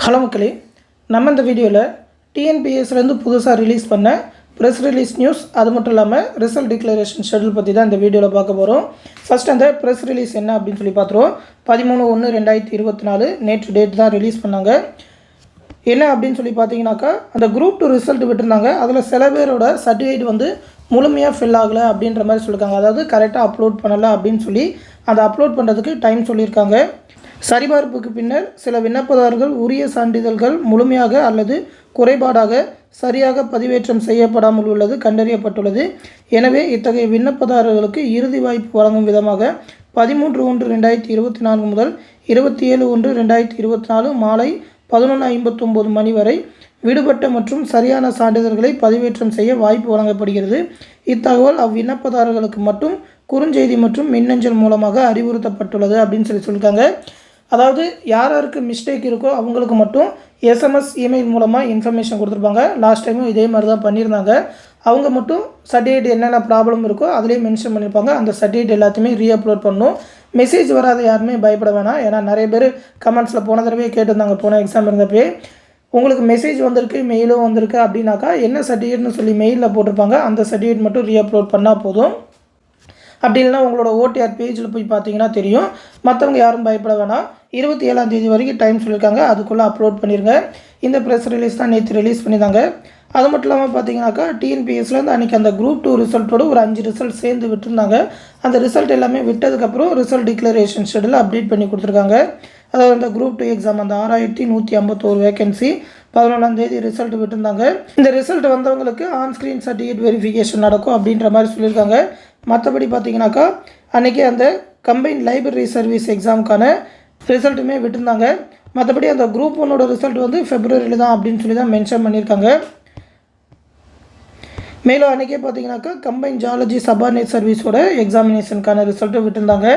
Hello மக்களே, நம்ம இந்த வீடியோவில் டிஎன்பிஎஸ்லேருந்து புதுசாக ரிலீஸ் பண்ண ப்ரெஸ் ரிலீஸ் நியூஸ், அது மட்டும் இல்லாமல் ரிசல்ட் டிக்ளரேஷன் ஷெட்யூல் பற்றி தான் இந்த வீடியோவில் பார்க்க போகிறோம். ஃபஸ்ட் அந்த ப்ரெஸ் ரிலீஸ் என்ன அப்படின்னு சொல்லி பார்த்துருவோம். 13/1/2024 நேற்று டேட் தான் ரிலீஸ் பண்ணாங்க. என்ன அப்படின்னு சொல்லி பார்த்தீங்கன்னாக்கா, அந்த குரூப் 2 ரிசல்ட் விட்டுருந்தாங்க. அதில் சில பேரோட சர்டிஃபிகேட் வந்து முழுமையாக ஃபில் ஆகலை அப்படின்ற மாதிரி சொல்லியிருக்காங்க. அதாவது கரெக்டாக அப்லோட் பண்ணலை அப்படின்னு சொல்லி அதை அப்லோட் பண்ணுறதுக்கு டைம் சொல்லியிருக்காங்க. சரிபார்ப்புக்கு பின்னர் சில விண்ணப்பதாரர்கள் உரிய சான்றிதழ்கள் முழுமையாக அல்லது குறைபாடாக சரியாக பதிவேற்றம் செய்யப்படாமல் உள்ளது கண்டறியப்பட்டுள்ளது. எனவே இத்தகைய விண்ணப்பதாரர்களுக்கு இறுதி வாய்ப்பு வழங்கும் விதமாக 13/1/2024 முதல் 27/1/2024 மாலை 11:59 மணி வரை விடுபட்ட மற்றும் சரியான சான்றிதழ்களை பதிவேற்றம் செய்ய வாய்ப்பு வழங்கப்படுகிறது. இத்தகவல் அவ்விண்ணப்பதாரர்களுக்கு மட்டும் குறுஞ்செய்தி மற்றும் மின்னஞ்சல் மூலமாக அறிவுறுத்தப்பட்டுள்ளது அப்படின்னு சொல்லியிருக்காங்க. அதாவது யாருக்கு மிஸ்டேக் இருக்கோ அவங்களுக்கு மட்டும் எஸ்எம்எஸ் இமெயில் மூலமாக இன்ஃபர்மேஷன் கொடுத்துருப்பாங்க. லாஸ்ட் டைமும் இதே மாதிரி தான் பண்ணியிருந்தாங்க. அவங்க மட்டும் சர்டிஃபிகேட் என்னென்ன ப்ராப்ளம் இருக்கோ அதிலே மென்ஷன் பண்ணியிருப்பாங்க. அந்த சர்டிஃபிகேட் எல்லாத்தையுமே ரீஅப்லோட் பண்ணணும். மெசேஜ் வராத யாருமே பயப்பட வேணாம். ஏன்னா நிறைய பேர் கமெண்ட்ஸில் போன தடவை கேட்டிருந்தாங்க, போன எக்ஸாம் இருந்தப்பே உங்களுக்கு மெசேஜ் வந்திருக்கு, மெயிலும் வந்திருக்கு அப்படின்னாக்கா என்ன சர்டிஃபிகேட்னு சொல்லி மெயிலில் போட்டிருப்பாங்க. அந்த சர்டிஃபிகேட் மட்டும் ரீஅப்லோட் பண்ணால் போதும். அப்படி இல்லைனா உங்களோட ஓடிஆர் பேஜில் போய் பார்த்தீங்கன்னா தெரியும். மற்றவங்க யாரும் பயப்பட வேணாம். 27ஆம் தேதி வரைக்கும் டைம் சொல்லியிருக்காங்க. அதுக்குள்ளே அப்லோட் பண்ணிடுங்க. இந்த ப்ரெஸ் ரிலீஸ் தான் நேற்று ரிலீஸ் பண்ணியிருந்தாங்க. அது மட்டும் இல்லாமல் பார்த்தீங்கன்னாக்கா, டிஎன்பிஎஸ்லேருந்து அன்றைக்கி அந்த குரூப் 2 ரிசல்ட்டோட ஒரு 5 ரிசல்ட் சேர்ந்து விட்டுருந்தாங்க. அந்த ரிசல்ட் எல்லாமே விட்டதுக்கப்புறம் ரிசல்ட் டிக்ளரேஷன் ஷெட்யூல் அப்டேட் பண்ணி கொடுத்துருக்காங்க. அதாவது அந்த குரூப் 2 எக்ஸாம் அந்த 6151 வேகன்சி 11ஆம் தேதி ரிசல்ட் விட்டுருந்தாங்க. இந்த ரிசல்ட் வந்தவங்களுக்கு ஆன்ஸ்க்ரீன் சர்டிஃபிகேட் வெரிஃபிகேஷன் நடக்கும் அப்படின்ற மாதிரி சொல்லியிருக்காங்க. மற்றபடி பார்த்தீங்கன்னாக்கா, அன்றைக்கி அந்த கம்பைன் லைப்ரரி சர்வீஸ் எக்ஸாமுக்கான ரிசல்ட்டுமே விட்டுருந்தாங்க. மற்றபடி அந்த குரூப் 1ஓட ரிசல்ட் வந்து ஃபெப்ரவரியில் தான் அப்படின்னு சொல்லி தான் மென்ஷன் பண்ணியிருக்காங்க. மேலும் அன்றைக்கே பார்த்தீங்கன்னாக்கா, கம்பைன் ஜாலஜி சபார்டினேட் சர்வீஸோட எக்ஸாமினேஷனுக்கான ரிசல்ட்டும் விட்டுருந்தாங்க.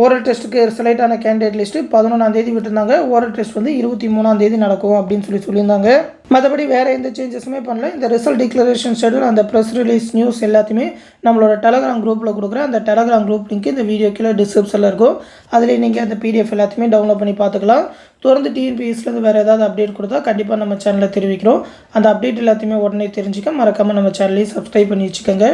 ஓரல் டெஸ்ட்டுக்கு செலக்ட் ஆன கேண்டிடேட் லிஸ்ட்டு 11ஆம் தேதி விட்டுருந்தாங்க. ஓரல் டெஸ்ட் வந்து 23ஆம் தேதி நடக்கும் அப்படின்னு சொல்லியிருந்தாங்க. மற்றபடி வேறு எந்த சேஞ்சஸுமே பண்ணல. இந்த ரிசல்ட் டிக்ளரேஷன் ஷெட்யூல், அந்த ப்ரெஸ் ரிலீஸ் நியூஸ் எல்லாத்தையுமே நம்மளோட டெலகிராம் குரூப்பில் கொடுக்குறேன். அந்த டெலகிராம் குரூப் லிங்க் இந்த வீடியோ கீழே டிஸ்கிரிப்ஷனில் இருக்கும். அதில் நீங்கள் அந்த பிடிஎஃப் எல்லாத்தையுமே டவுன்லோட் பண்ணி பார்த்துக்கலாம். தொடர்ந்து டிஎன்பிஎஸ்லேருந்து வேறு ஏதாவது அப்டேட் கொடுத்தா கண்டிப்பாக நம்ம சேனலில் தெரிவிக்கிறோம். அந்த அப்டேட் எல்லாத்தையுமே உடனே தெரிஞ்சுக்க மறக்காமல் நம்ம சேனலையும் சப்ஸ்கிரைப் பண்ணி வச்சுக்கோங்க.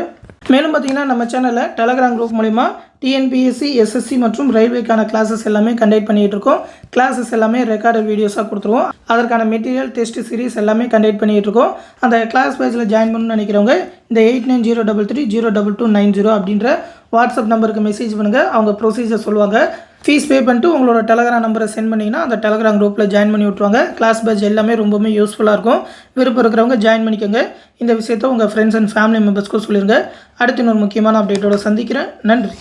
மேலும் பார்த்திங்கன்னா, நம்ம சேனலில் டெலகிராம் குரூப் மூலிமா டிஎன்பிஎஸ்சி, எஸ்எஸ்சி மற்றும் ரயில்வேக்கான கிளாஸஸ் எல்லாமே கண்டக்ட் பண்ணிகிட்டு இருக்கோம். கிளாஸஸ் எல்லாமே ரெக்கார்டட் வீடியோஸாக கொடுத்துருவோம். அதற்கான மெட்டீரியல், டெஸ்ட் சீரிஸ் எல்லாமே கண்டக்ட் பண்ணிகிட்டு இருக்கோம். அந்த கிளாஸ் பேஜில் ஜாயின் பண்ணணும்னு நினைக்கிறவங்க இந்த 8903302290 அப்படின்ற வாட்ஸ்அப் நம்பருக்கு மெசேஜ் பண்ணுங்கள். அவங்க ப்ரொசீஜர் சொல்லுவாங்க. ஃபீஸ் பே பண்ணிட்டு உங்களோட டெலகிராம் நம்பரை சென்ட் பண்ணிங்கன்னா அந்த டெலகிராம் குரூப்பில் ஜாயின் பண்ணி விட்ருவாங்க. கிளாஸ் பேட்ச் எல்லாமே ரொம்பவுமே யூஸ்ஃபுல்லாக இருக்கும். விருப்பம் இருக்கிறவங்க ஜாயின் பண்ணிக்கோங்க. இந்த விஷயத்தை உங்கள் ஃப்ரெண்ட்ஸ் அண்ட் ஃபேமிலி மெம்பர்ஸ்க்கும் சொல்லிடுங்க. அடுத்து இன்னொரு முக்கியமான அப்டேட்டோடு சந்திக்கிறேன். நன்றி.